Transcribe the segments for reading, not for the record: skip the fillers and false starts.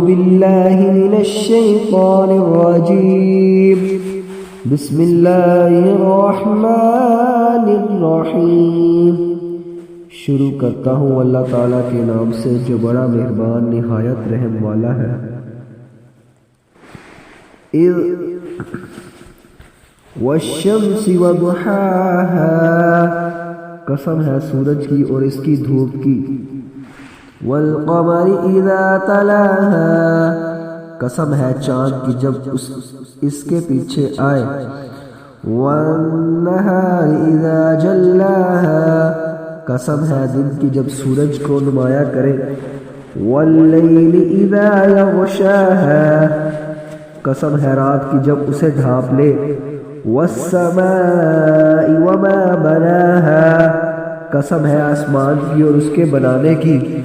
بالله من الشيطان الرجيم بسم الله الرحمن الرحیم۔ شروع کرتا ہوں اللہ تعالیٰ کے نام سے جو بڑا مہربان نہایت رحم والا ہے۔ والشمس وضحاها، قسم ہے سورج کی اور اس کی دھوپ کی۔ والقمر اذا تلاها، قسم ہے چاند کی جب اس کے پیچھے آئے۔ والنہار اذا جلاها، قسم ہے دن کی جب سورج کو نمایاں کرے۔ واللیل اذا یغشاها، قسم ہے رات کی جب اسے ڈھانپ لے۔ والسماء وما بناها، قسم ہے آسمان کی اور اس کے بنانے کی۔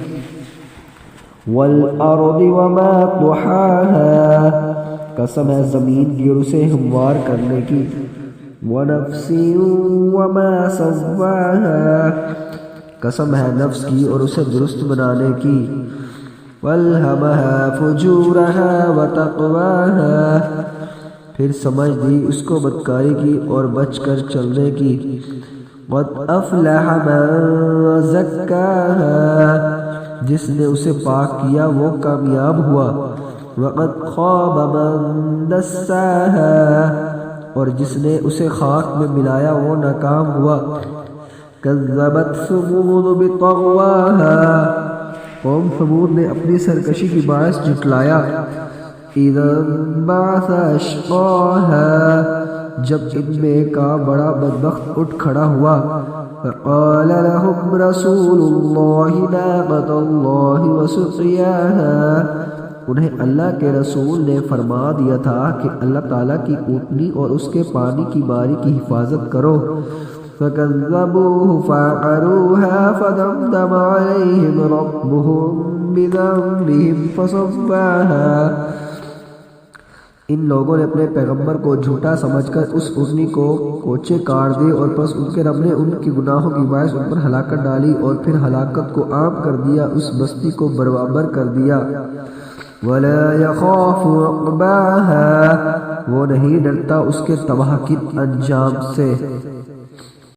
والارض وما طحاها، قسم ہے زمین کی اور اسے ہموار کرنے کی۔ ونفس وما سواها، قسم ہے نفس کی اور اسے درست بنانے کی۔ والہمها فجورها وتقواها، پھر سمجھ دی اس کو بدکاری کی اور بچ کر چلنے کی۔ قد افلح من زکاها، جس نے اسے پاک کیا وہ کامیاب ہوا۔ وقد خاب من دساها، اور جس نے اسے خاک میں ملایا وہ ناکام ہوا۔ کذبت ثمود بطغواها، قوم ثمود نے اپنی سرکشی کی باعث جھٹلایا۔ اذا انبعث اشقاها، جب ان میں کا بڑا بدبخت اٹھ کھڑا ہوا۔ فقال لهم رسول الله ناقة الله وسقياها، انہیں اللہ کے رسول نے فرما دیا تھا کہ اللہ تعالیٰ کی اونٹنی اور اس کے پانی کی باری کی حفاظت کرو۔ فكذبوه فعقروها فدمدم عليهم ربهم بذنبهم فصواها، ان لوگوں نے اپنے پیغمبر کو جھوٹا سمجھ کر اس اونٹنی کو کوچے کاٹ دیے، اور پس ان کے رب نے ان کی گناہوں کی باعث ان پر ہلاکت ڈالی اور پھر ہلاکت کو عام کر دیا، اس بستی کو برابر کر دیا۔ ولا يخاف عقباها، وہ نہیں ڈرتا اس کے تباہ کن انجام سے۔